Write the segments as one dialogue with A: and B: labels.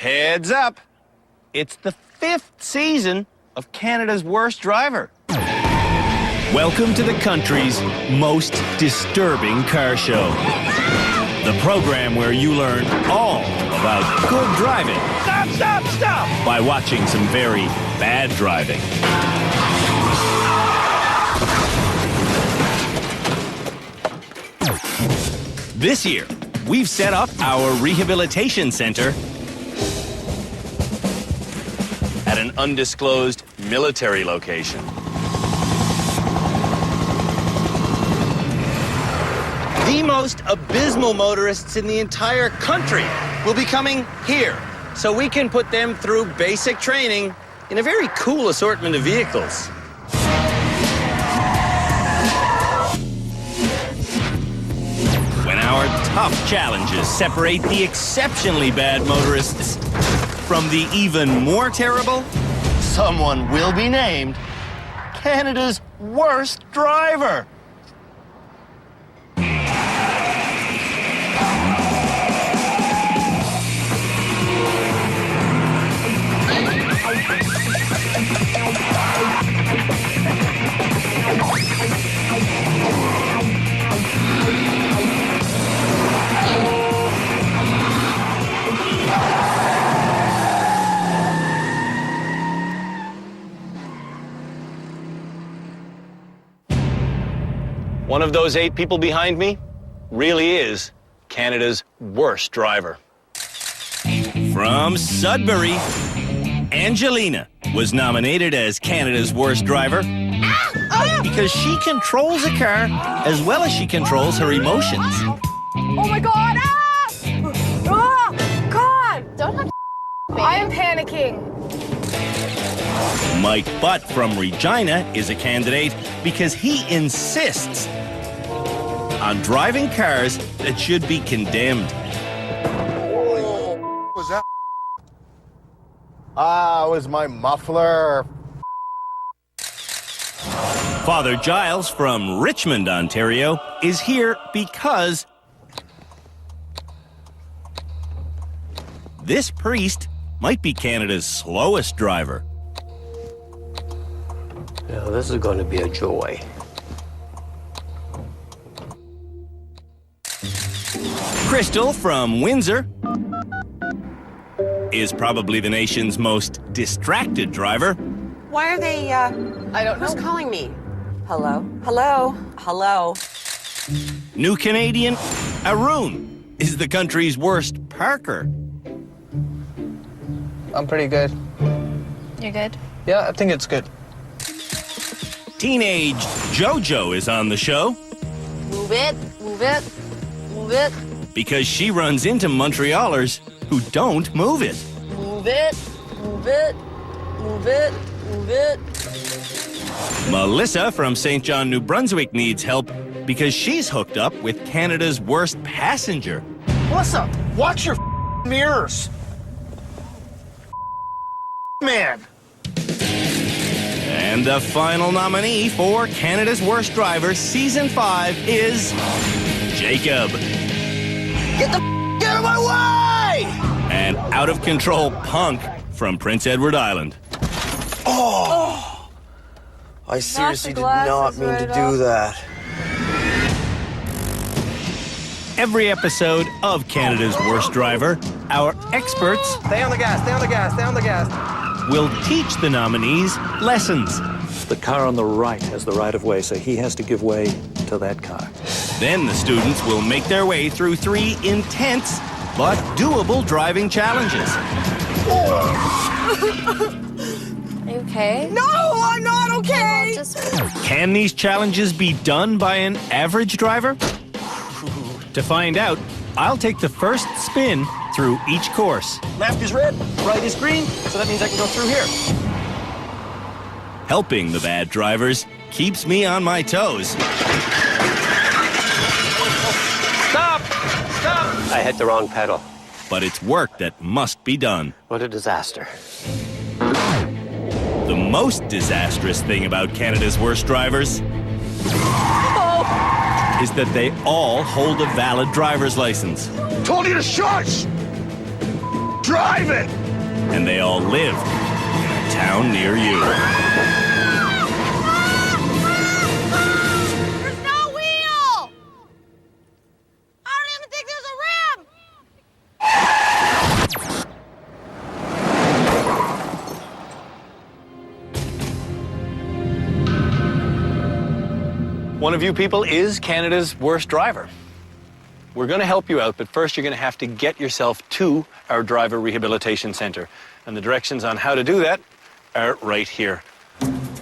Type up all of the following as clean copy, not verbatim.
A: Heads up. It's the 5th season of Canada's Worst Driver.
B: Welcome to the country's most disturbing car show. The program where you learn all about good driving. Stop! By watching some very bad driving. This year, we've set up our rehabilitation center
A: At an undisclosed military location. The most abysmal motorists in the entire country will be coming here, so we can put them through basic training in a very cool assortment of vehicles.
B: when our tough challenges separate the exceptionally bad motorists from the even more terrible.
A: Someone will be named Canada's Worst Driver. One of those 8 people behind me really is Canada's worst driver.
B: From Sudbury, Angelina was nominated as Canada's Worst Driver because she controls a car as well as she controls her emotions.
C: Oh my God! Ah! Oh, God!
D: Don't have
C: I am panicking.
B: Mike Butt from Regina is a candidate because he insists on driving cars that should be condemned.
E: What was that? It was my muffler.
B: Father Giles from Richmond, Ontario, is here because this priest might be Canada's slowest driver.
F: Now, this is going to be a joy.
B: Crystal from Windsor is probably the nation's most distracted driver.
G: Why are they,
C: I don't
G: who's
C: know.
G: calling me? Hello? Hello? Hello?
B: New Canadian Arun is the country's worst parker.
H: I'm pretty good.
D: You're good?
H: Yeah, I think it's good.
B: Teenage Jojo is on the show
D: Move it, move it, move it,
B: because she runs into Montrealers who don't move it.
D: move it, move it, move it, move it.
B: Melissa from St. John, New Brunswick needs help because she's hooked up with Canada's worst passenger.
E: Melissa, watch your mirrors. Man.
B: And the final nominee for Canada's Worst Driver Season 5 is Jacob.
E: Get out of my way!
B: An out-of-control punk from Prince Edward Island.
F: I seriously did
C: glasses
F: not mean to
C: right
F: do
C: off.
F: that.
B: Every episode of Canada's Worst Driver, our experts
H: Stay on the gas, stay on the gas, stay on the gas.
B: will teach the nominees lessons.
I: The car on the right has the right-of-way, so he has to give way to that car.
B: Then the students will make their way through 3 intense but doable driving challenges.
D: Are you okay?
C: No, I'm not okay.
D: Just
B: Can these challenges be done by an average driver? To find out, I'll take the first spin through each course.
A: Left is red, right is green, so that means I can go through here.
B: Helping the bad drivers keeps me on my toes.
A: Stop! Stop!
F: I hit the wrong pedal.
B: But it's work that must be done.
F: What a disaster.
B: The most disastrous thing about Canada's Worst Drivers is that they all hold a valid driver's license.
E: Told you to shush! Drive it!
B: And they all lived in a town near you.
C: There's no wheel! I don't even think there's a rim!
J: One of you people is Canada's worst driver. We're going to help you out, but first you're going to have to get yourself to our driver rehabilitation center. And the directions on how to do that are right here.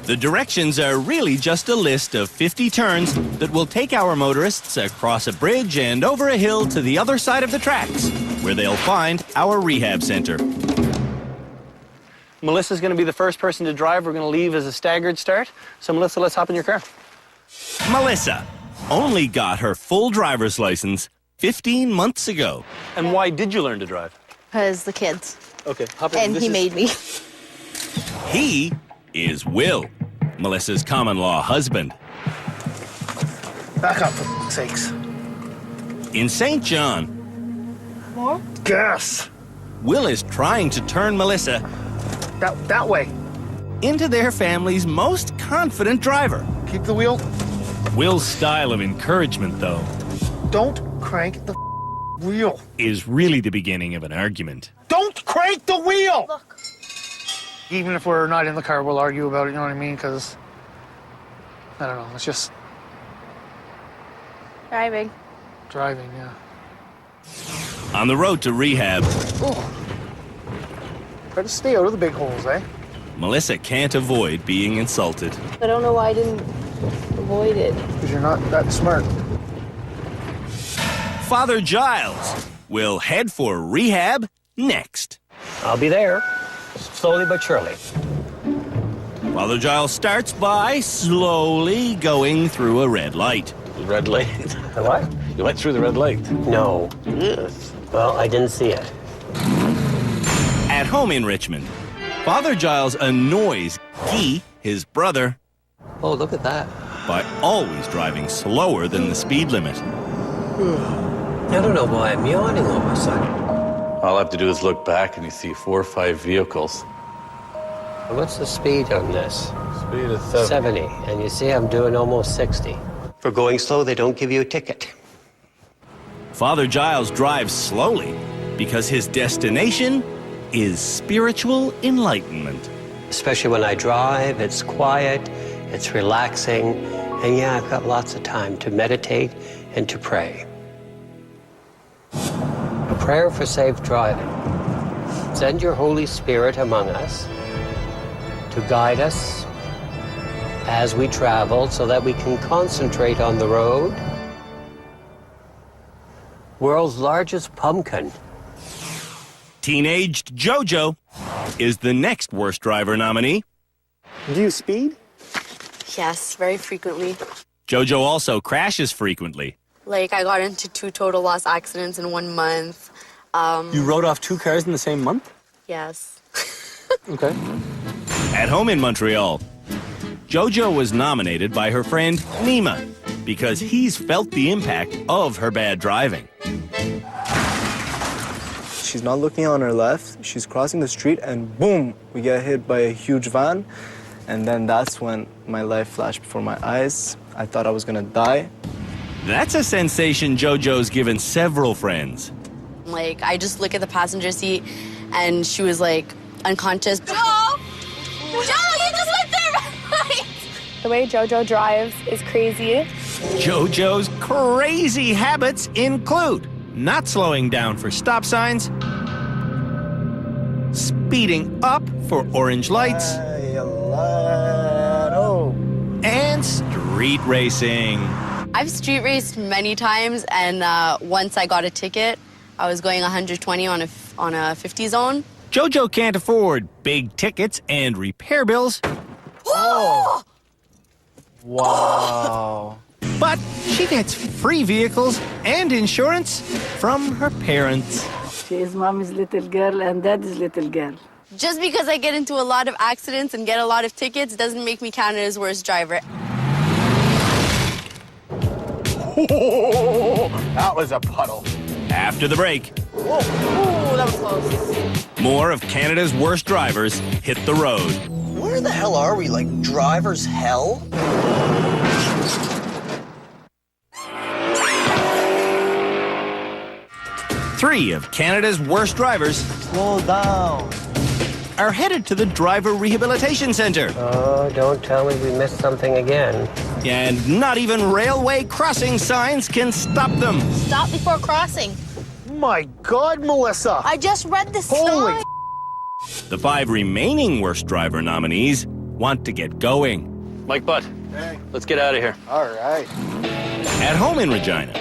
B: The directions are really just a list of 50 turns that will take our motorists across a bridge and over a hill to the other side of the tracks, where they'll find our rehab center.
J: Melissa's going to be the first person to drive. We're going to leave as a staggered start. So Melissa, let's hop in your car.
B: Melissa only got her full driver's license 15 months ago.
J: And why did you learn to drive?
D: Because the kids.
J: Okay, hop in.
D: And he made me.
B: He is Will, Melissa's common-law husband.
H: Back up, for f***'s sakes.
B: In St. John,
C: More?
H: Gas.
B: Will is trying to turn Melissa
H: That way.
B: into their family's most confident driver.
H: Keep the wheel.
B: Will's style of encouragement, though,
H: Don't crank the wheel.
B: is really the beginning of an argument.
H: Don't crank the wheel!
C: Look.
H: Even if we're not in the car, we'll argue about it, you know what I mean? Because, I don't know, it's just
C: Driving.
H: driving, yeah.
B: On the road to rehab,
H: Try to stay out of the big holes, eh?
B: Melissa can't avoid being insulted.
D: I don't know why I didn't avoid it.
H: Because you're not that smart.
B: Father Giles will head for rehab next.
F: I'll be there, slowly but surely.
B: Father Giles starts by slowly going through a red light.
J: Red light.
F: The what?
J: You went through the red light.
F: No. Well, I didn't see it.
B: At home in Richmond, Father Giles annoys Guy, his brother,
F: Oh, look at that.
B: by always driving slower than the speed limit.
F: I don't know why I'm yawning all of a sudden.
K: All I have to do is look back and you see 4 or 5 vehicles.
F: What's the speed on this?
K: Speed is
F: 70. And you see I'm doing almost 60. For going slow, they don't give you a ticket.
B: Father Giles drives slowly because his destination is spiritual enlightenment.
F: Especially when I drive, it's quiet, it's relaxing, and yeah, I've got lots of time to meditate and to pray. A prayer for safe driving. Send your Holy Spirit among us to guide us as we travel so that we can concentrate on the road. World's largest pumpkin.
B: Teenaged Jojo is the next worst driver nominee.
I: Do you speed?
D: Yes, very frequently.
B: Jojo also crashes frequently.
D: Like, I got into 2 total loss accidents in 1 month.
J: You rode off 2 cars in the same month?
D: Yes.
J: Okay.
B: At home in Montreal, Jojo was nominated by her friend Nima because he's felt the impact of her bad driving.
L: She's not looking on her left, she's crossing the street, and boom, we get hit by a huge van. And then that's when my life flashed before my eyes. I thought I was gonna die.
B: That's a sensation Jojo's given several friends.
D: Like, I just look at the passenger seat, and she was, like, unconscious.
C: Joe! Joe, you just went there right! The way Jojo drives is crazy.
B: Jojo's crazy habits include not slowing down for stop signs, speeding up for orange lights, and street racing.
D: I've street raced many times, and once I got a ticket. I was going 120 on a 50 zone.
B: Jojo can't afford big tickets and repair bills.
L: Oh! Wow.
B: But she gets free vehicles and insurance from her parents.
M: She is mommy's little girl and daddy's little girl.
D: Just because I get into a lot of accidents and get a lot of tickets doesn't make me Canada's worst driver.
E: That was a puddle.
B: After the break,
C: Whoa. Ooh, that was close.
B: More of Canada's worst drivers hit the road.
E: Where the hell are we? Like driver's hell?
B: Three of Canada's worst drivers
E: Slow down.
B: are headed to the Driver Rehabilitation Centre.
F: Oh, don't tell me we missed something again.
B: And not even railway crossing signs can stop them.
C: Stop before crossing.
H: My God, Melissa.
C: I just read this
H: Holy
C: sign.
B: The 5 remaining worst driver nominees want to get going.
J: Mike Butt, let's get out of here.
H: All right.
B: At home in Regina,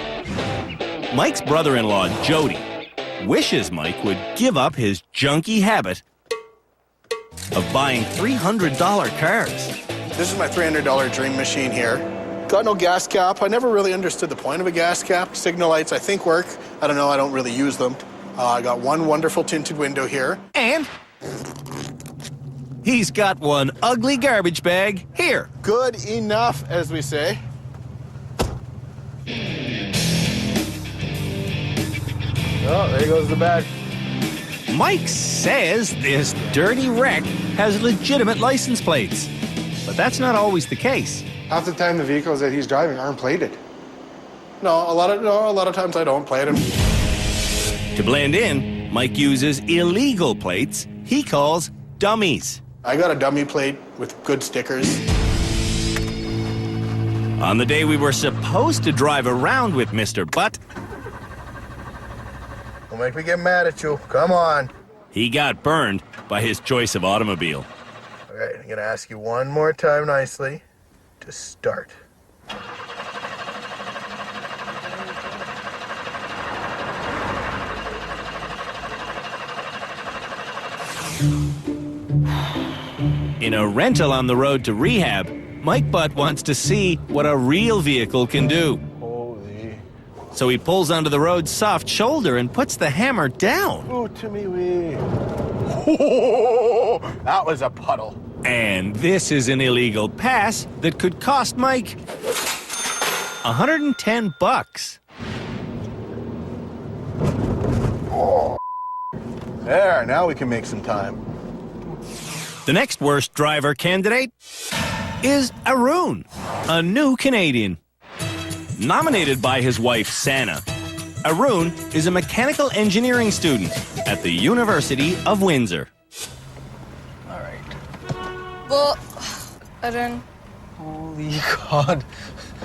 B: Mike's brother-in-law, Jody, wishes Mike would give up his junky habit of buying $300 cars.
N: This is my $300 dream machine here. Got no gas cap. I never really understood the point of a gas cap. Signal lights, I think, work. I don't know. I don't really use them. I got one wonderful tinted window here.
B: And he's got one ugly garbage bag here.
N: Good enough, as we say. Oh, there goes the bag.
B: Mike says this dirty wreck has legitimate license plates. But that's not always the case.
N: Half the time, the vehicles that he's driving aren't plated. No, a lot of times I don't plate them.
B: To blend in, Mike uses illegal plates he calls dummies.
N: I got a dummy plate with good stickers.
B: On the day we were supposed to drive around with Mr. Butt,
N: Don't make me get mad at you. Come on.
B: he got burned by his choice of automobile.
N: All right, I'm gonna ask you one more time nicely to start.
B: In a rental on the road to rehab, Mike Butt wants to see what a real vehicle can do.
N: Holy.
B: So he pulls onto the road's soft shoulder and puts the hammer down.
N: Oh, Timmy wee. That was a puddle.
B: And this is an illegal pass that could cost Mike $110.
N: Oh. There, now we can make some time.
B: The next worst driver candidate is Arun, a new Canadian. Nominated by his wife, Sana, Arun is a mechanical engineering student at the University of Windsor.
C: Well, Arun.
E: Holy God.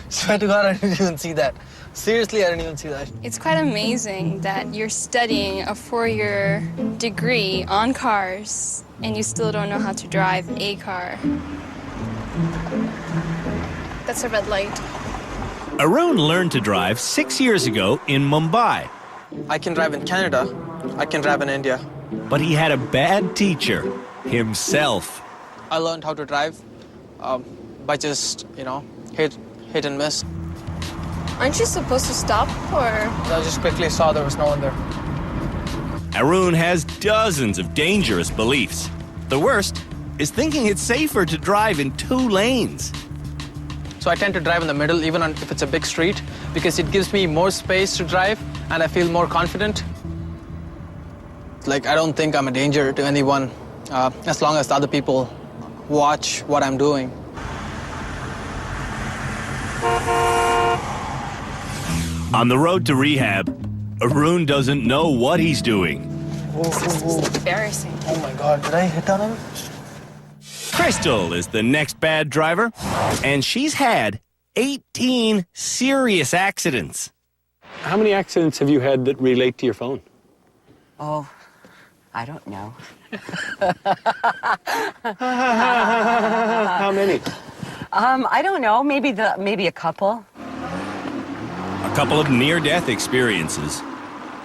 E: Swear to God, I didn't even see that. Seriously, I didn't even see that.
O: It's quite amazing that you're studying a 4-year degree on cars and you still don't know how to drive a car.
C: That's a red light.
B: Arun learned to drive 6 years ago in Mumbai.
E: I can drive in Canada. I can drive in India.
B: But he had a bad teacher, himself.
E: I learned how to drive by just, hit and miss.
O: Aren't you supposed to stop or?
E: I just quickly saw there was no one there.
B: Arun has dozens of dangerous beliefs. The worst is thinking it's safer to drive in 2 lanes.
E: So I tend to drive in the middle, even if it's a big street, because it gives me more space to drive and I feel more confident. Like, I don't think I'm a danger to anyone as long as the other people watch what I'm doing.
B: On the road to rehab, Arun doesn't know what he's doing.
O: It's embarrassing.
E: Oh my God, did I hit on him?
B: Crystal is the next bad driver, and she's had 18 serious accidents.
J: How many accidents have you had that relate to your phone?
G: Oh, I don't know.
J: How many?
G: I don't know. Maybe a couple.
B: A couple of near-death experiences,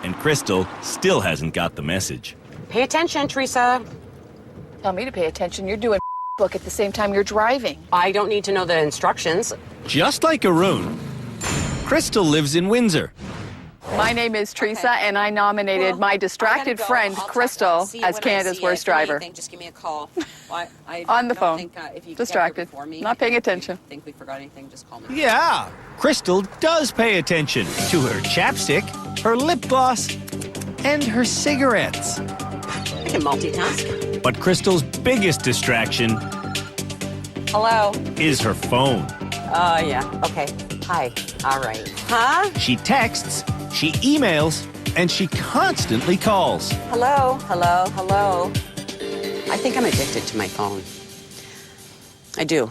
B: and Crystal still hasn't got the message.
G: Pay attention, Teresa.
C: Tell me to pay attention. You're doing book at the same time you're driving.
G: I don't need to know the instructions.
B: Just like Arun, Crystal lives in Windsor.
C: My name is Teresa, and I nominated my distracted friend, Crystal, as Canada's worst driver.
G: Just give me a call.
C: On the phone. Distracted. Not paying attention.
G: Think we forgot anything, just call me.
B: Yeah, Crystal does pay attention to her chapstick, her lip gloss, and her cigarettes.
G: I can multitask.
B: But Crystal's biggest distraction
G: Hello.
B: is her phone.
G: Yeah. Okay. Hi. All right. Huh?
B: She texts, she emails, and she constantly calls.
G: Hello. Hello. Hello. I think I'm addicted to my phone. I do.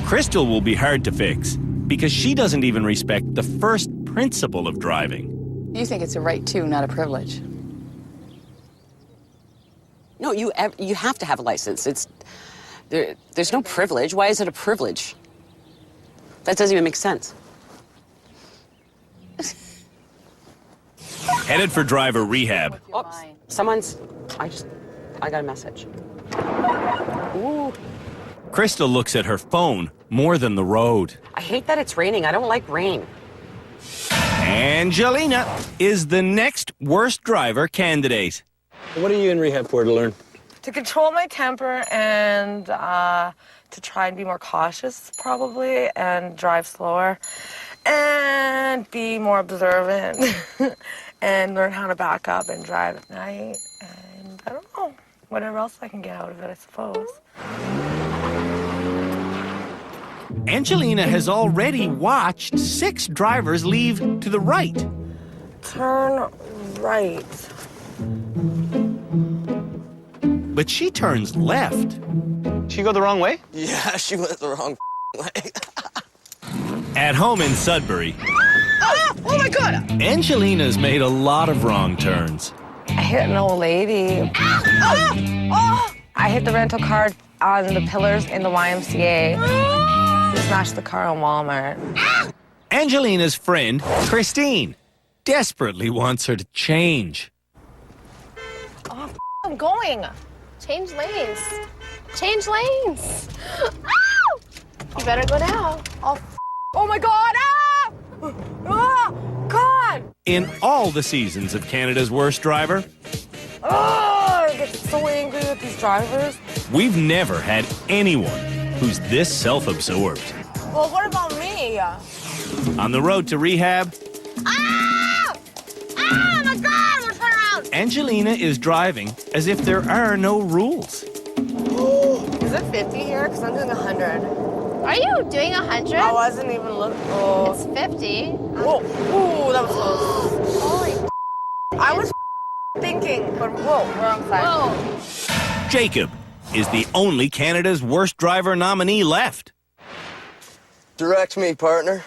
B: Crystal will be hard to fix because she doesn't even respect the first principle of driving.
C: You think it's a right too, not a privilege.
G: No, you have to have a license. There's no privilege. Why is it a privilege? That doesn't even make sense.
B: Headed for driver rehab.
G: Oops. I got a message. Ooh.
B: Crystal looks at her phone more than the road.
G: I hate that it's raining. I don't like rain.
B: Angelina is the next worst driver candidate.
J: What are you in rehab for to learn?
P: To control my temper and to try and be more cautious, probably, and drive slower, and be more observant, and learn how to back up and drive at night, and I don't know, whatever else I can get out of it, I suppose.
B: Angelina has already watched 6 drivers leave to the right.
P: Turn right.
B: But she turns left.
A: She go the wrong way?
Q: Yeah, she went the wrong way.
B: At home in Sudbury,
P: Oh my God!
B: Angelina's made a lot of wrong turns.
P: I hit an old lady. I hit the rental car on the pillars in the YMCA. Smashed the car on Walmart.
B: Angelina's friend, Christine, desperately wants her to change.
P: Oh, I'm going.
O: Change lanes. Change lanes. Ow! You better go now.
P: Oh my God! Ah! Oh, God!
B: In all the seasons of Canada's Worst Driver,
P: Oh, I get so angry with these drivers.
B: we've never had anyone who's this self-absorbed.
P: Well, what about me?
B: On the road to rehab,
P: Ah! Ah, my God! We're turning around.
B: Angelina is driving as if there are no rules.
P: Is it 50 here? Because I'm doing 100.
O: Are you doing 100?
P: I wasn't even looking. Oh.
O: It's 50.
P: Whoa! Ooh, that was close.
O: Holy
P: I was thinking, but whoa, wrong side.
O: Whoa.
B: Jacob is the only Canada's Worst Driver nominee left.
Q: Direct me, partner.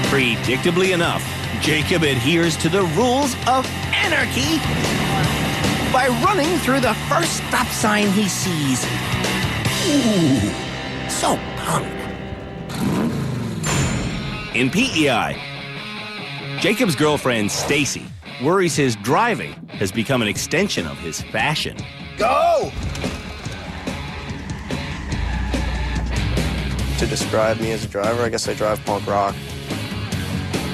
B: Predictably enough, Jacob adheres to the rules of anarchy by running through the first stop sign he sees. Ooh, so punk. In PEI, Jacob's girlfriend, Stacy, worries his driving has become an extension of his fashion.
Q: Go! To describe me as a driver, I guess I drive punk rock.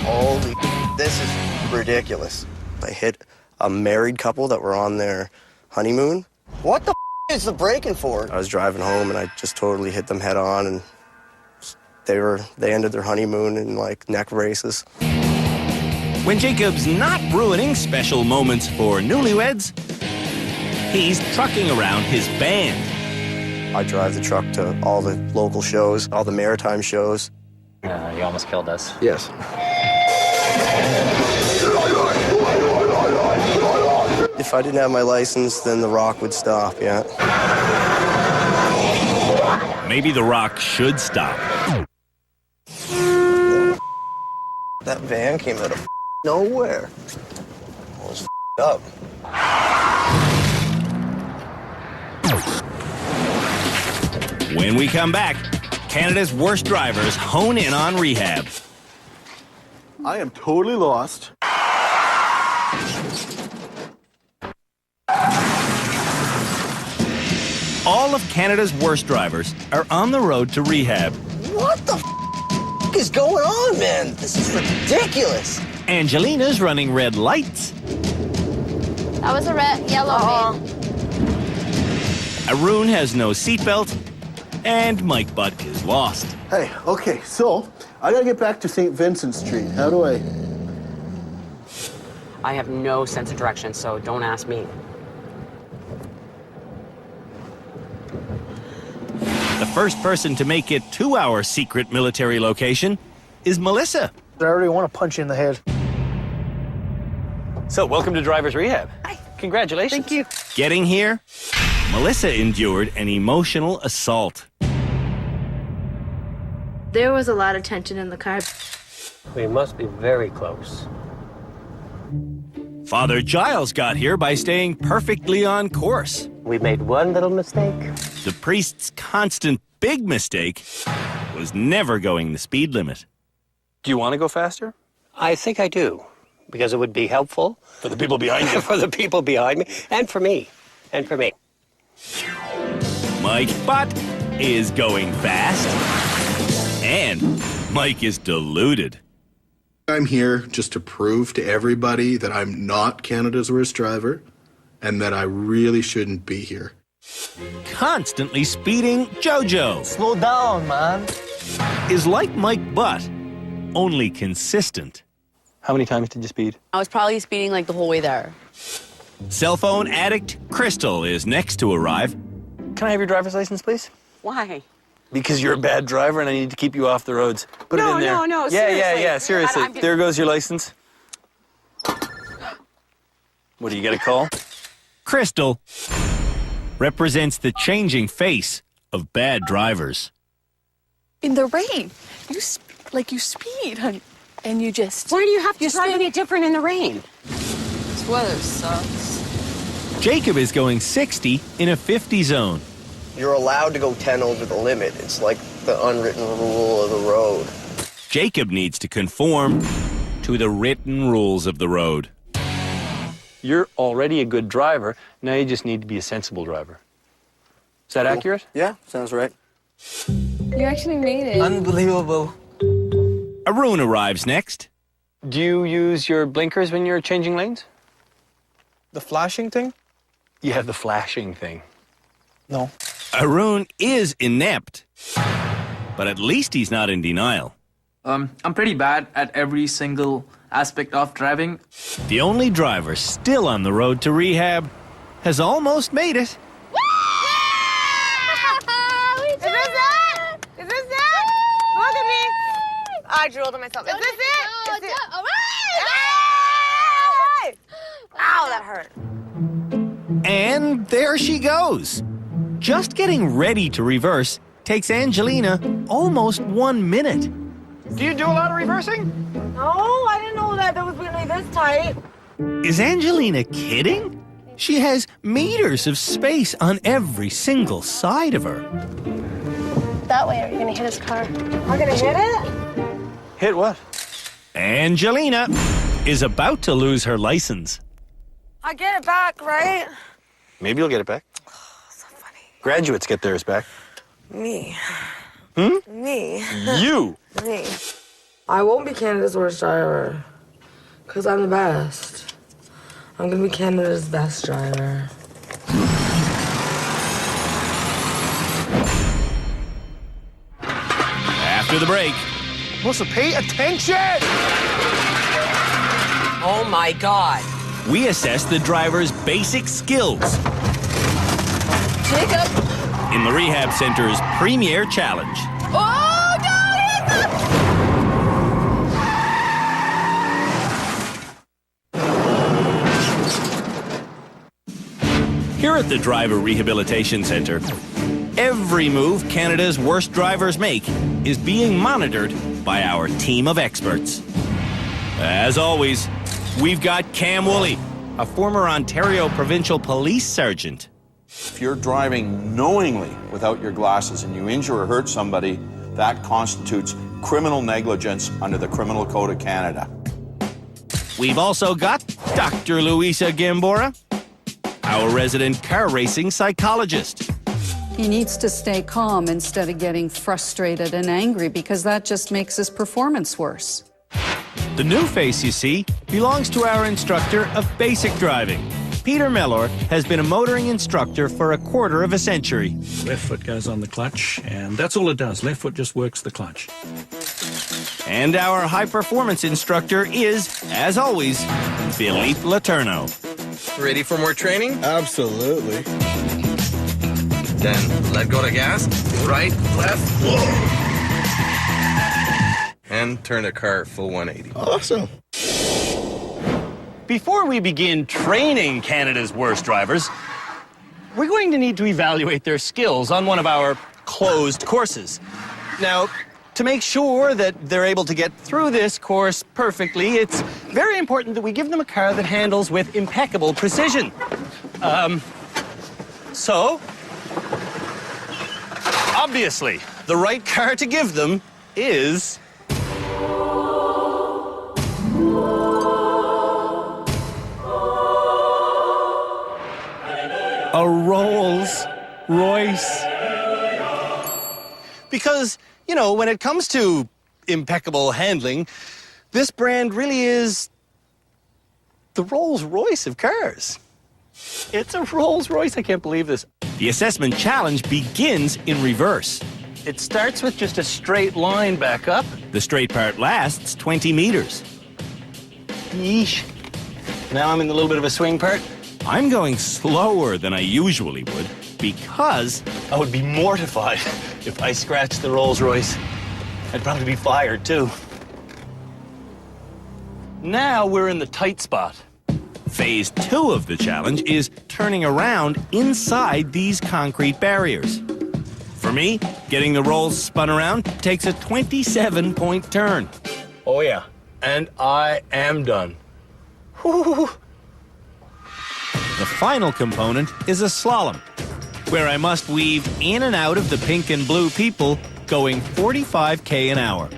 Q: Holy, this is ridiculous. I hit a married couple that were on their honeymoon. What the is the braking for? I was driving home and I just totally hit them head on, and they ended their honeymoon in like neck braces.
B: When Jacob's not ruining special moments for newlyweds, he's trucking around his band.
Q: I drive the truck to all the local shows, all the maritime shows.
R: You almost killed us.
Q: Yes. If I didn't have my license, then the rock would stop, yeah.
B: Maybe the rock should stop.
Q: That van came out of nowhere. I was up.
B: When we come back, Canada's Worst Drivers hone in on rehab.
N: I am totally lost.
B: All of Canada's worst drivers are on the road to rehab.
Q: What the is going on, man? This is ridiculous.
B: Angelina's running red lights.
O: That was a yellow man.
B: Arun has no seatbelt, and Mike Butt is lost.
N: Hey, okay, so I gotta get back to St. Vincent Street. How do I?
G: I have no sense of direction, so don't ask me.
B: The first person to make it to our secret military location is Melissa.
H: I already want to punch you in the head.
J: So, welcome to Driver's Rehab. Hi. Congratulations.
H: Thank you.
B: Getting here, Melissa endured an emotional assault.
S: There was a lot of tension in the car.
F: We must be very close.
B: Father Giles got here by staying perfectly on course.
F: We made one little mistake.
B: The priest's constant big mistake was never going the speed limit.
J: Do you want to go faster?
F: I think I do, because it would be helpful.
J: For the people behind you.
F: For the people behind me, and for me. And for me.
B: Mike Butt is going fast. And Mike is deluded.
N: I'm here just to prove to everybody that I'm not Canada's worst driver and that I really shouldn't be here.
B: Constantly speeding Jojo.
H: Slow down, man.
B: Is like Mike Butt, only consistent.
J: How many times did you speed?
D: I was probably speeding like the whole way there.
B: Cell phone addict Crystal is next to arrive.
J: Can I have your driver's license, please?
G: Why?
J: Because you're a bad driver and I need to keep you off the roads. Put it in there.
G: No,
J: Yeah,
G: seriously.
J: seriously. There goes your license. What, do you get a call?
B: Crystal represents the changing face of bad drivers.
C: In the rain, you speed, honey, and you just.
G: Why do you have to drive any different in the rain?
C: This weather sucks.
B: Jacob is going 60 in a 50 zone.
Q: You're allowed to go 10 over the limit. It's like the unwritten rule of the road.
B: Jacob needs to conform to the written rules of the road.
J: You're already a good driver. Now you just need to be a sensible driver. Is that accurate?
Q: Yeah, sounds right.
O: You actually made it.
H: Unbelievable.
B: Arun arrives next.
J: Do you use your blinkers when you're changing lanes?
H: The flashing thing?
J: Yeah, the flashing thing.
H: No.
B: Arun is inept, but at least he's not in denial.
E: I'm pretty bad at every single aspect of driving.
B: The only driver still on the road to rehab has almost made it.
P: Is this it? Is this it? Look at me. I drooled on myself. Is this it? Is it? Hey! Ow, that hurt.
B: And there she goes. Just getting ready to reverse takes Angelina almost 1 minute.
J: Do you do a lot of reversing?
P: No, I didn't know that was going to be this tight.
B: Is Angelina kidding? She has meters of space on every single side of her.
O: That way, are you going to hit his car?
P: Am I going to hit it?
J: Hit what?
B: Angelina is about to lose her license.
P: I get it back, right?
J: Maybe you'll get it back.
P: So funny.
J: Graduates get theirs back.
P: Me.
J: Hmm?
P: Me.
J: You!
P: Me. I won't be Canada's worst driver, because I'm the best. I'm going to be Canada's best driver.
B: After the break,
H: Melissa, pay attention!
G: Oh my God.
B: we assess the driver's basic skills
C: Jacob!
B: in the Rehab Center's Premier Challenge.
C: Oh, no!
B: Here at the Driver Rehabilitation Center, every move Canada's worst drivers make is being monitored by our team of experts. As always, we've got Cam Woolley, a former Ontario Provincial Police Sergeant.
T: If you're driving knowingly without your glasses and you injure or hurt somebody, that constitutes criminal negligence under the Criminal Code of Canada.
B: We've also got Dr. Luisa Gambora, our resident car racing psychologist.
U: He needs to stay calm instead of getting frustrated and angry because that just makes his performance worse.
B: The new face you see belongs to our instructor of basic driving. Peter Mellor has been a motoring instructor for a quarter of a century.
I: Left foot goes on the clutch, and that's all it does. Left foot just works the clutch.
B: And our high-performance instructor is, as always, Philippe Letourneau.
K: Ready for more training?
Q: Absolutely.
K: Then let go the gas, right, left, whoa. And turn the car full 180.
Q: Awesome.
A: Before we begin training Canada's worst drivers, we're going to need to evaluate their skills on one of our closed courses. Now, to make sure that they're able to get through this course perfectly, it's very important that we give them a car that handles with impeccable precision. So, obviously, the right car to give them is...
B: A Rolls Royce.
A: Because, you know, when it comes to impeccable handling, this brand really is the Rolls-Royce of cars. It's a Rolls-Royce, I can't believe this.
B: The assessment challenge begins in reverse.
A: It starts with just a straight line back up.
B: The straight part lasts 20 meters.
A: Yeesh. Now I'm in a little bit of a swing part.
B: I'm going slower than I usually would because
A: I would be mortified if I scratched the Rolls-Royce. I'd probably be fired, too. Now we're in the tight spot.
B: Phase 2 of the challenge is turning around inside these concrete barriers. For me, getting the Rolls spun around takes a 27-point turn.
A: Oh, yeah. And I am done. Whew.
B: The final component is a slalom, where I must weave in and out of the pink and blue people going 45k an hour.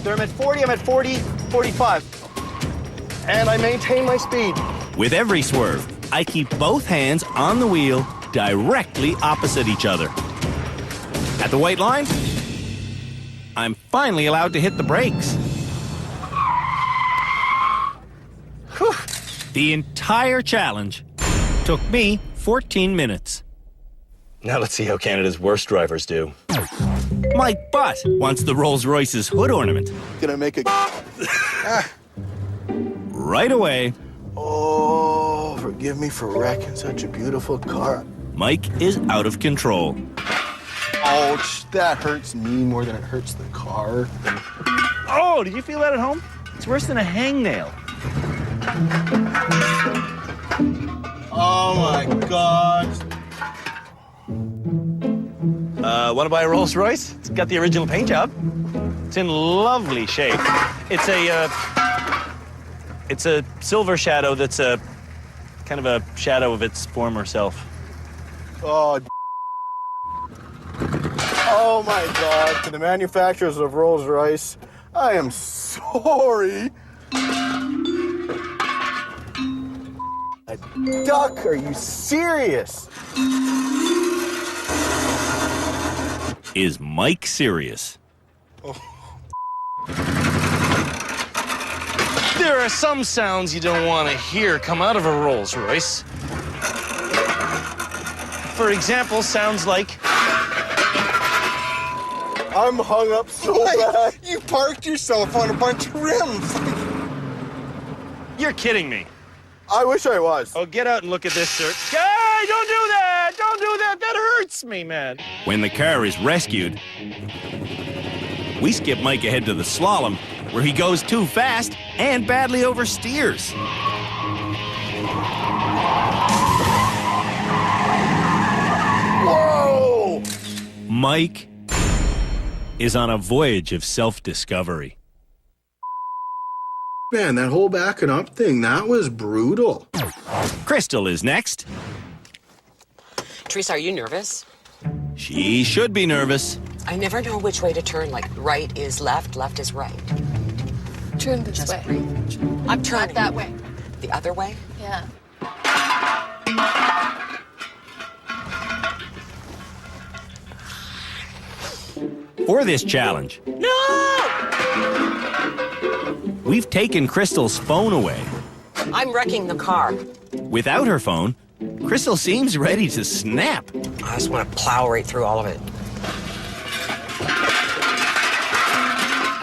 A: I'm at 40, I'm at 40, 45. And I maintain my speed.
B: With every swerve, I keep both hands on the wheel directly opposite each other. At the white line, I'm finally allowed to hit the brakes. Whew. The entire challenge took me 14 minutes.
A: Now let's see how Canada's worst drivers do.
B: Mike Butt wants the Rolls-Royce's hood ornament.
Q: Gonna make a...
B: Right away.
Q: Oh, forgive me for wrecking such a beautiful car.
B: Mike is out of control.
Q: Ouch, that hurts me more than it hurts the car.
A: Oh, did you feel that at home? It's worse than a hangnail.
Q: Oh my God.
A: Want to buy a Rolls Royce? It's got the original paint job. It's in lovely shape. It's a silver shadow that's a kind of a shadow of its former self.
Q: Oh my God. To the manufacturers of Rolls Royce, I am sorry. A duck? Are you serious?
B: Is Mike serious?
A: There are some sounds you don't want to hear come out of a Rolls Royce. For example, sounds like...
Q: I'm hung up so bad. You parked yourself on a bunch of rims.
A: You're kidding me.
Q: I wish I was.
A: Oh, get out and look at this, sir. Hey, don't do that! Don't do that! That hurts me, man.
B: When the car is rescued, we skip Mike ahead to the slalom, where he goes too fast and badly oversteers.
Q: Whoa!
B: Mike is on a voyage of self-discovery.
Q: Man, that whole backing up thing, that was brutal.
B: Crystal is next.
G: Teresa, are you nervous?
B: She should be nervous.
G: I never know which way to turn. Like, right is left, left is right.
O: Turn this way.
G: I'm turning.
O: Not that way.
G: The other way?
O: Yeah.
B: For this challenge, we've taken Crystal's phone away.
G: I'm wrecking the car.
B: Without her phone, Crystal seems ready to snap.
G: I just want to plow right through all of it.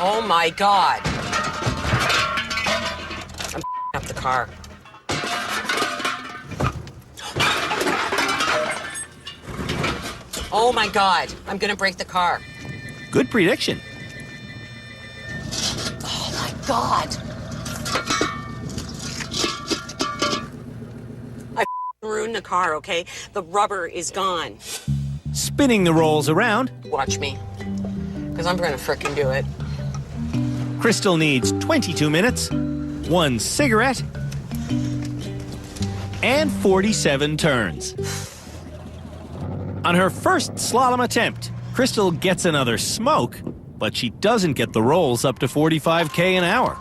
G: Oh my God. I'm up the car. Oh my God. I'm gonna break the car.
B: Good prediction.
G: Oh my God. I ruined the car, okay? The rubber is gone.
B: Spinning the rolls around,
G: Watch me. Because I'm gonna frickin' do it.
B: Crystal needs 22 minutes, 1 cigarette, and 47 turns. On her first slalom attempt, Crystal gets another smoke, but she doesn't get the rolls up to 45k an hour.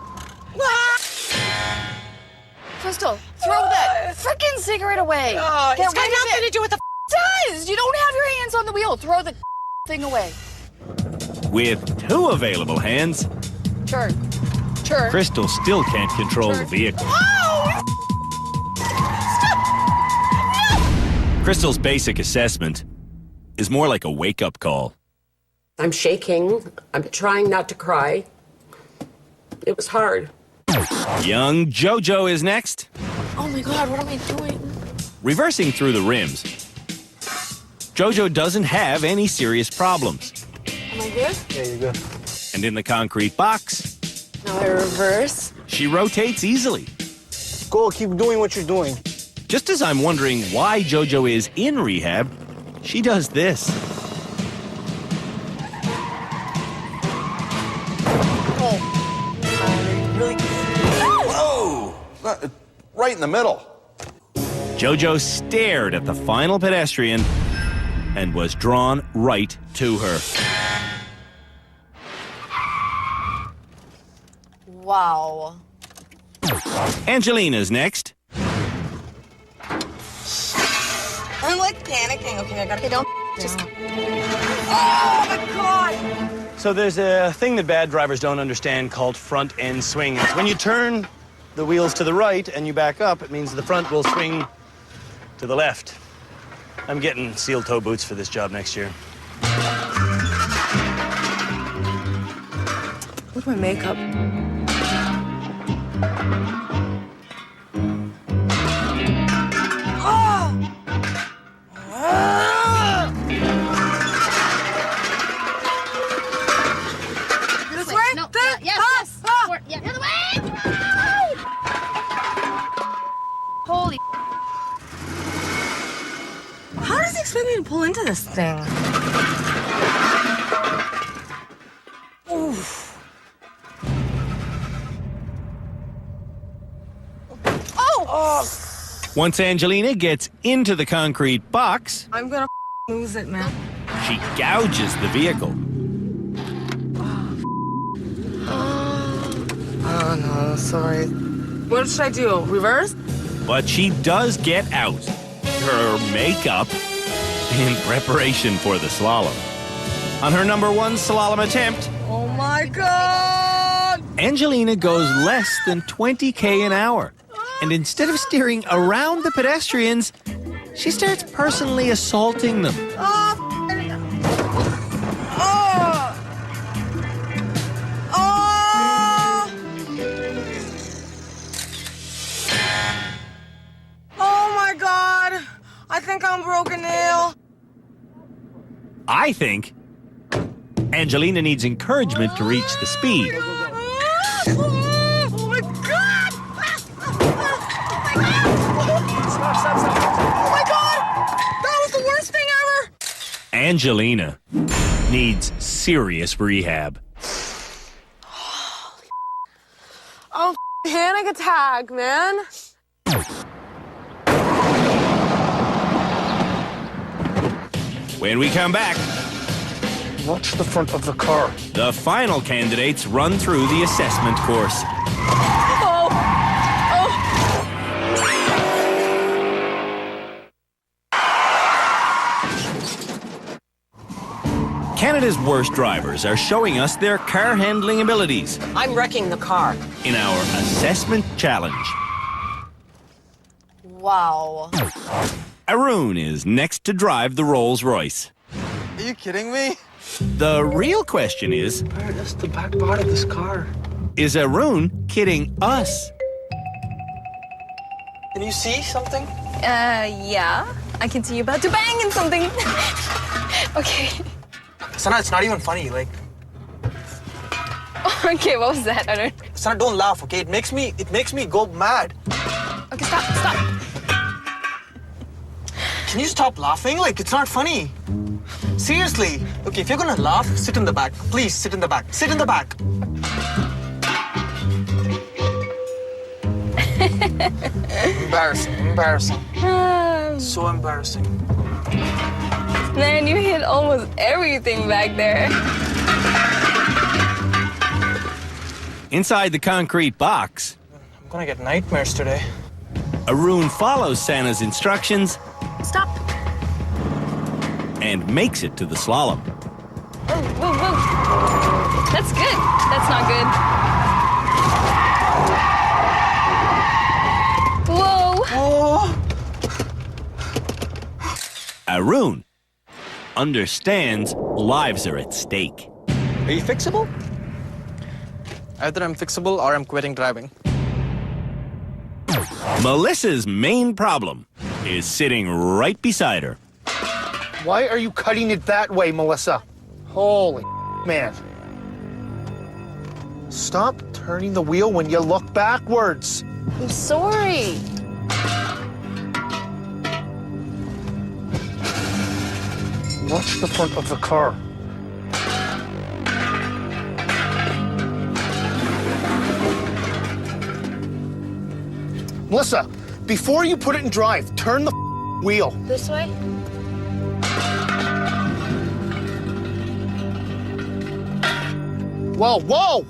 C: Crystal, throw that frickin' cigarette away.
G: Oh,
C: Get
G: it's got
C: rid of
G: nothing
C: it.
G: to do with the
C: It does. You don't have your hands on the wheel. Throw the thing away.
B: With 2 available hands,
C: Turn. Turn.
B: Crystal still can't control the vehicle. Crystal's basic assessment is more like a wake-up call.
G: I'm shaking. I'm trying not to cry. It was hard.
B: Young JoJo is next.
C: Oh my God, what am I doing?
B: Reversing through the rims, JoJo doesn't have any serious problems.
C: Am I good?
H: Yeah, you're good.
B: And in the concrete box,
C: Now I reverse.
B: she rotates easily.
H: Go, keep doing what you're doing.
B: Just as I'm wondering why JoJo is in rehab, she does this.
T: Whoa! Right in the middle.
B: JoJo stared at the final pedestrian and was drawn right to her.
D: Wow.
B: Angelina's next.
P: I'm like panicking. Okay, I gotta get down. Just. Oh my God!
A: So there's a thing that bad drivers don't understand called front end swing. It's when you turn the wheels to the right and you back up, it means the front will swing to the left. I'm getting steel toe boots for this job next year.
P: With my makeup. This way?
S: No,
P: This?
S: yes. Yeah, the other way. Holy.
P: How does he expect me to pull into this thing? Oof. Oh!
B: Once Angelina gets into the concrete box,
P: I'm gonna lose it, man.
B: she gouges the vehicle.
P: Oh no, sorry. What should I do? Reverse?
B: But she does get out her makeup in preparation for the slalom. On her number 1 slalom attempt,
P: Oh my God!
B: Angelina goes less than 20k an hour. And instead of steering around the pedestrians, she starts personally assaulting them.
P: Oh! Oh my God! I think I'm broken nail.
B: I think Angelina needs encouragement to reach the speed.
P: Oh my God! Stop. Oh my God! That was the worst thing ever!
B: Angelina needs serious rehab.
P: Oh, panic attack, man.
B: When we come back,
H: Watch the front of the car.
B: the final candidates run through the assessment course. Canada's worst drivers are showing us their car handling abilities
G: I'm wrecking the car.
B: in our assessment challenge.
D: Wow.
B: Arun is next to drive the Rolls-Royce.
E: Are you kidding me?
B: The real question is,
E: That's the back part of this car.
B: is Arun kidding us?
E: Can you see something?
O: Yeah. I can see you about to bang in something. Okay.
E: Sana, it's not even funny. Like,
O: Okay, what was that? I don't.
E: Sana, don't laugh, okay? It makes me go mad.
O: Okay, stop.
E: Can you stop laughing? Like, it's not funny. Seriously. Okay, if you're gonna laugh, sit in the back. Please, sit in the back. Sit in the back. Embarrassing. So embarrassing.
O: Man, you hit almost everything back there.
B: Inside the concrete box,
E: I'm gonna get nightmares today.
B: Arun follows Santa's instructions
O: Stop.
B: and makes it to the slalom.
O: Whoa. That's good. That's not good. Whoa.
B: Arun understands lives are at stake.
E: Are you fixable? Either I'm fixable or I'm quitting driving.
B: Melissa's main problem is sitting right beside her.
H: Why are you cutting it that way, Melissa? Holy man. Stop turning the wheel when you look backwards.
O: I'm sorry.
H: Watch the front of the car. Melissa, before you put it in drive, turn the wheel.
O: This way?
H: Whoa!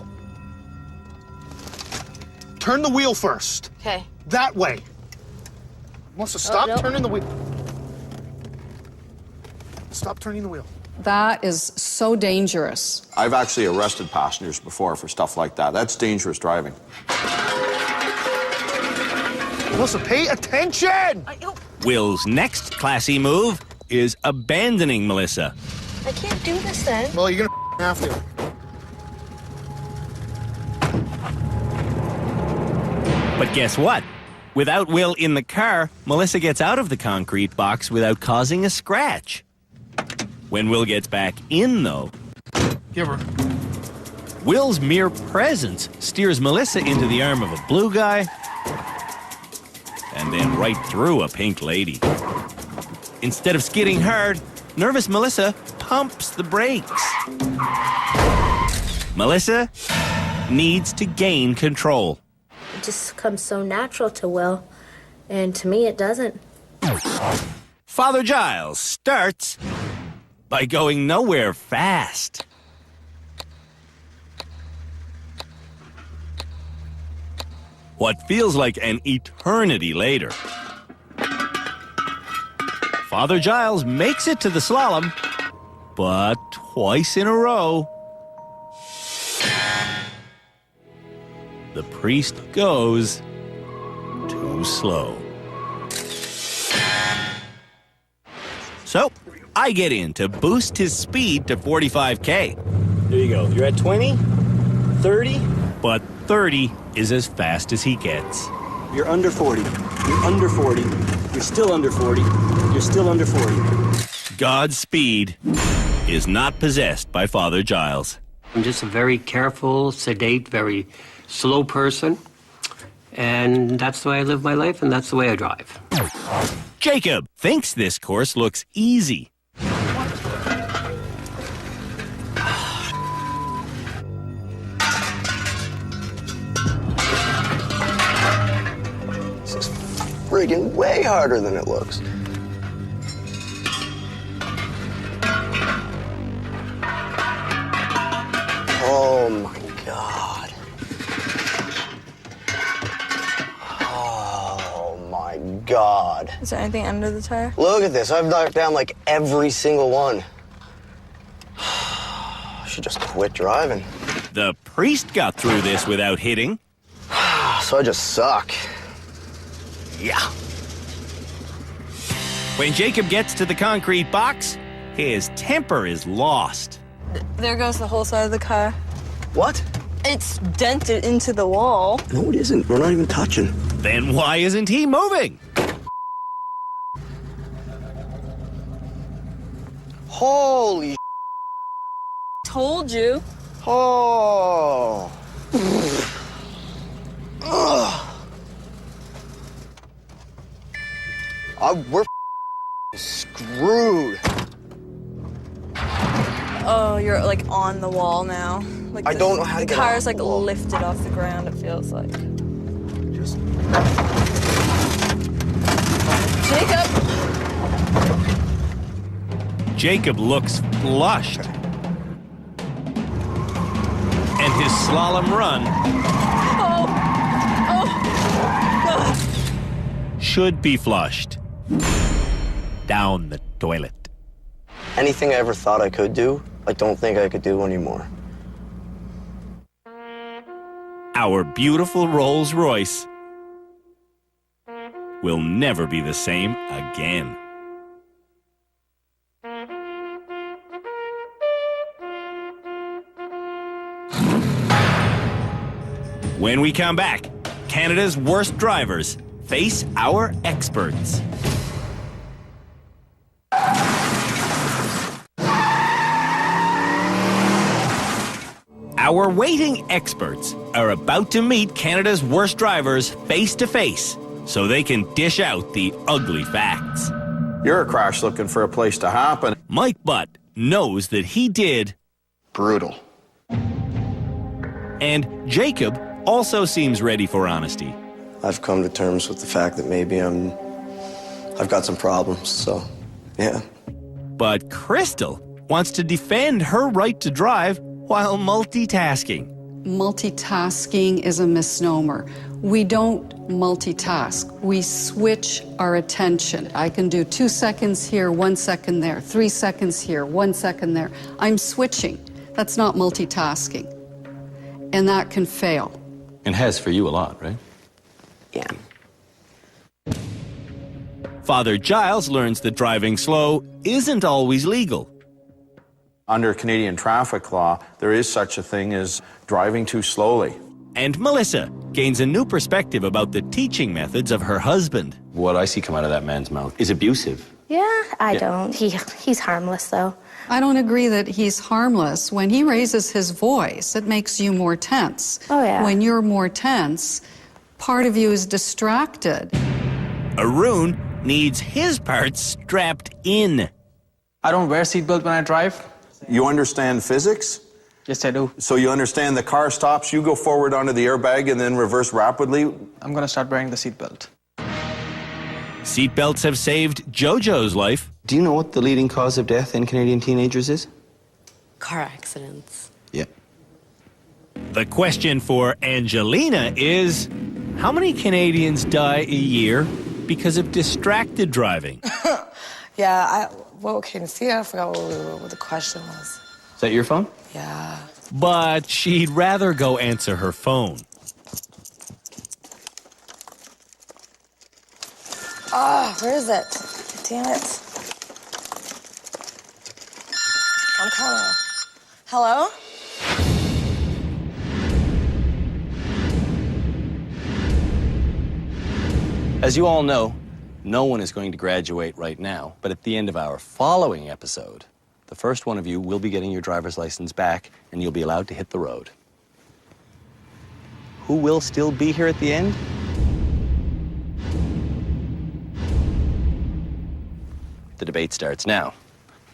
H: Turn the wheel first.
O: Okay.
H: That way. Melissa, stop
O: no.
H: turning the wheel. Stop turning the wheel.
U: That is so dangerous.
T: I've actually arrested passengers before for stuff like that. That's dangerous driving.
H: Melissa, pay attention!
B: Will's next classy move is abandoning Melissa.
O: I can't do this then.
H: Well, you're gonna have to.
B: But guess what? Without Will in the car, Melissa gets out of the concrete box without causing a scratch. When Will gets back in, though,
H: Give her.
B: Will's mere presence steers Melissa into the arm of a blue guy and then right through a pink lady. Instead of skidding hard, nervous Melissa pumps the brakes. Melissa needs to gain control.
L: It just comes so natural to Will, and to me it doesn't.
B: Father Giles starts by going nowhere fast. What feels like an eternity later, Father Giles makes it to the slalom, but twice in a row, the priest goes too slow. So, I get in to boost his speed to 45K.
I: There you go. You're at 20, 30.
B: But 30 is as fast as he gets.
I: You're under 40. You're under 40. You're still under 40. You're still under 40.
B: God's speed is not possessed by Father Giles.
F: I'm just a very careful, sedate, very slow person. And that's the way I live my life, and that's the way I drive.
B: Jacob thinks this course looks easy.
Q: This is friggin' way harder than it looks. Oh my God. Oh my God.
O: Is there anything under the tire?
Q: Look at this. I've knocked down like every single one. I should just quit driving.
B: The priest got through this without hitting.
Q: So I just suck.
B: Yeah. When Jacob gets to the concrete box, his temper is lost.
M: There goes the whole side of the car.
Q: What?
M: It's dented into the wall.
Q: No, it isn't. We're not even touching.
B: Then why isn't he moving?
Q: Holy
M: Told you.
Q: Oh. We're screwed.
M: Oh, you're like on the wall now. Like
Q: I don't know how to get
M: The car
Q: off
M: is like
Q: the wall.
M: lifted off the ground, it feels like.
Q: Just...
M: Jacob!
B: Jacob looks flushed. And his slalom run should be flushed down the toilet.
Q: Anything I ever thought I could do, I don't think I could do anymore.
B: Our beautiful Rolls-Royce will never be the same again. When we come back, Canada's worst drivers face our experts. Our waiting experts are about to meet Canada's worst drivers face to face so they can dish out the ugly facts.
T: You're a crash looking for a place to happen.
B: Mike Butt knows that he did
Q: brutal.
B: And Jacob also seems ready for honesty.
Q: I've come to terms with the fact that maybe I've got some problems, so yeah.
B: But Crystal wants to defend her right to drive while multitasking.
U: Multitasking is a misnomer. We don't multitask. We switch our attention. I can do 2 seconds here, 1 second there, 3 seconds here, 1 second there. I'm switching. That's not multitasking. And that can fail.
V: And has for you a lot, right?
Q: Yeah.
B: Father Giles learns that driving slow isn't always legal.
T: Under Canadian traffic law, there is such a thing as driving too slowly.
B: And Melissa gains a new perspective about the teaching methods of her husband.
V: What I see come out of that man's mouth is abusive.
L: Yeah, I don't. He's harmless, though.
U: I don't agree that he's harmless. When he raises his voice, it makes you more tense.
L: Oh, yeah.
U: When you're more tense, part of you is distracted.
B: Arun needs his parts strapped in.
E: I don't wear seatbelt when I drive.
T: You understand physics?
E: Yes, I do.
T: So you understand the car stops, you go forward onto the airbag and then reverse rapidly?
E: I'm going to start wearing the seatbelt.
B: Seatbelts have saved Jojo's life.
V: Do you know what the leading cause of death in Canadian teenagers is?
D: Car accidents.
V: Yeah.
B: The question for Angelina is, how many Canadians die a year because of distracted driving?
P: Yeah, okay, see, I forgot what the question was.
V: Is that your phone?
P: Yeah.
B: But she'd rather go answer her phone.
P: Ah, where is it? Damn it. I'm coming. Hello?
J: As you all know, no one is going to graduate right now, but at the end of our following episode, the first one of you will be getting your driver's license back, and you'll be allowed to hit the road. Who will still be here at the end? The debate starts now.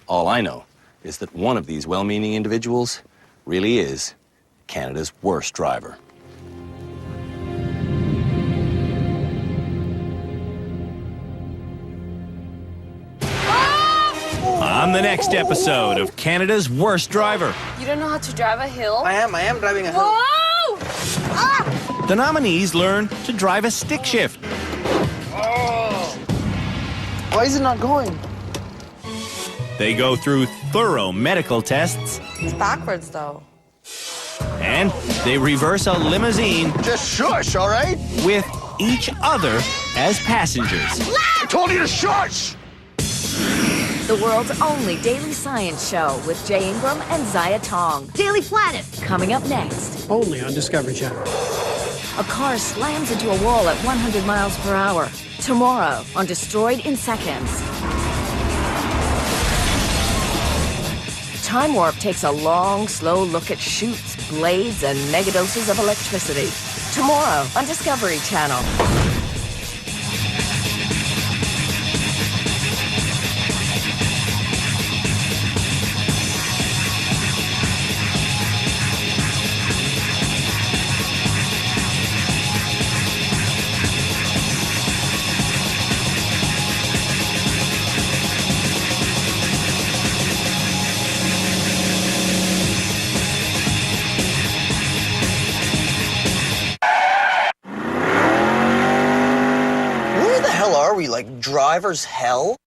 J: All I know is that one of these well-meaning individuals really is Canada's worst driver.
B: On the next episode of Canada's Worst Driver,
M: You don't know how to drive a hill?
E: I am driving a hill.
M: Whoa! Ah!
B: the nominees learn to drive a stick shift.
E: Why is it not going?
B: They go through thorough medical tests,
P: It's backwards, though.
B: and they reverse a limousine
Q: Just shush, all right?
B: with each other as passengers.
Q: I told you to shush!
N: The world's only daily science show with Jay Ingram and Zaya Tong. Daily Planet. Coming up next.
R: Only on Discovery Channel.
N: A car slams into a wall at 100 miles per hour. Tomorrow on Destroyed in Seconds. Time Warp takes a long, slow look at chutes, blades, and megadoses of electricity. Tomorrow on Discovery Channel.
Q: Where the hell are we? Like driver's hell?